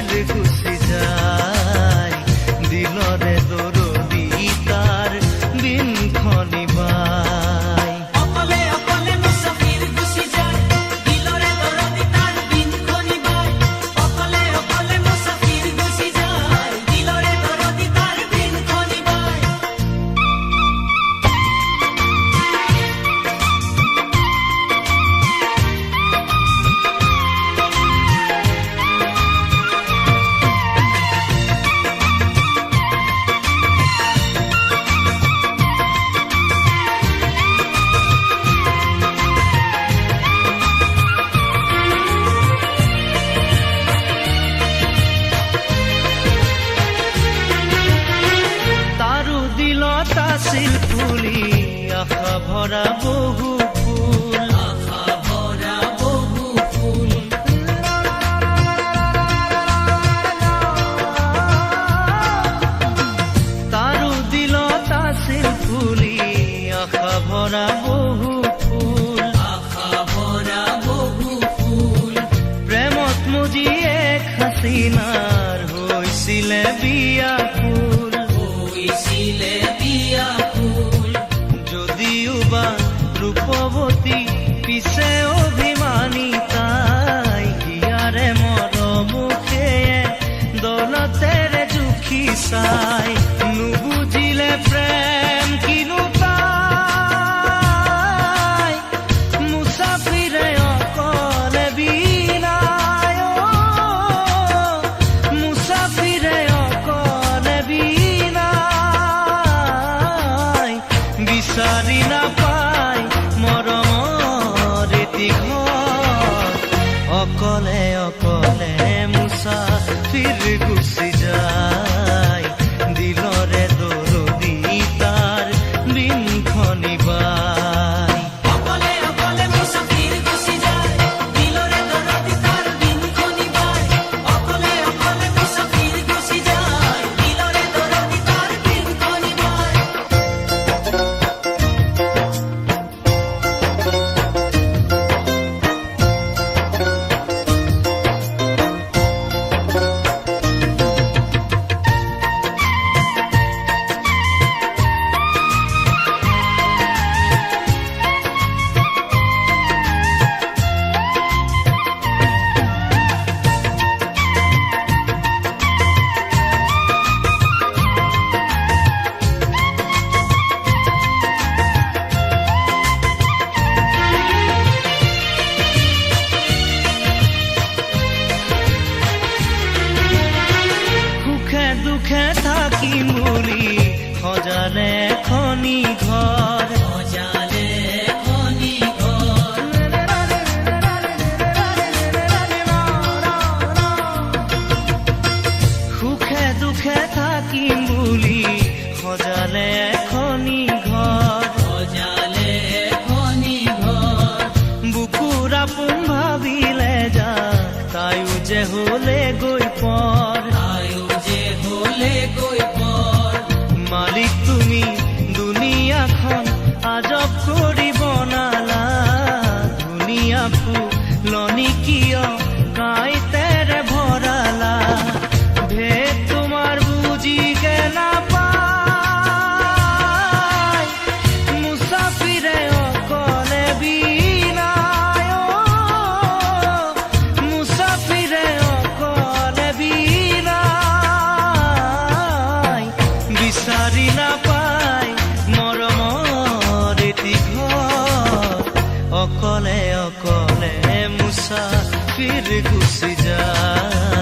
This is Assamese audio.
ফির গুচি যায় দিলরে দরদি তার বিন খনি বাই অকলে অকলে মুসাফির গুছি যায় দিলরে দরদি তার বিন খনি বাই অকলে অকলে মুসাফির গুছি যায় দিলরে দরদি তার বিন খনি বাই তাসিল ফুলি আশা ভরা বহু ফুল আশা ভরা বহু ফুল তারু দিল তাসিল ফুলি আশা ভরা বহু ফুল আশা ভরা বহু ফুল প্ৰেমত মুজি এক হাসিনাৰ হৈছিলে বিয়া ফুল হৈছিলে বিয়া ফুল যদিও বা ৰূপৱতী পিছে অভিমানী তাই হিয়াৰে মৰমুখে দলতেৰে জুখি চাই নুবুজিলে প্ৰেম কিনো তাই মুসাফিৰে অকলে বিনায় মুসাফিৰে অকলে বিনায় বিচাৰি নাপায় মৰমৰ এটি ঘৰ অকলে অকলে মুসাফিৰ গুচি যায় দিলৰে দৰদি তাৰ বিন খনি বাই অকলে অকলে মুসাফির গুছি যায় দিলরে দরদি তার বিন খনি বাই অকলে অকলে মুসাফির গুছি যায় দিলরে দরদি তার বিন খনি বাই সুখে দুখে থাকি মুলি সজালে খনি ঘৰ সজালে খনি ঘৰ সুখে দুখে থাকি মুলি সজালে খনি ঘৰ সজালে খনি ঘৰ বুকুৰ আপোন ভাবিলে যাক তাইও যে হলে গৈ পৰ আয়ো যে হলে গৈ পৰ মালিক তুমি দুনিয়াখন আজব কৰি বনালা ধুনীয়া ফুলনি কিয় কাঁইতেৰে ভৰালা ভেদ তোমাৰ বুজিকে নাপায় মুসাফিৰে অকলে বিনায় মুসাফিৰে অকলে বিনায় বিচাৰি নাপায় মৰমৰ এটি ঘৰ অকলে অকলে মুসাফিৰ গুচি যায়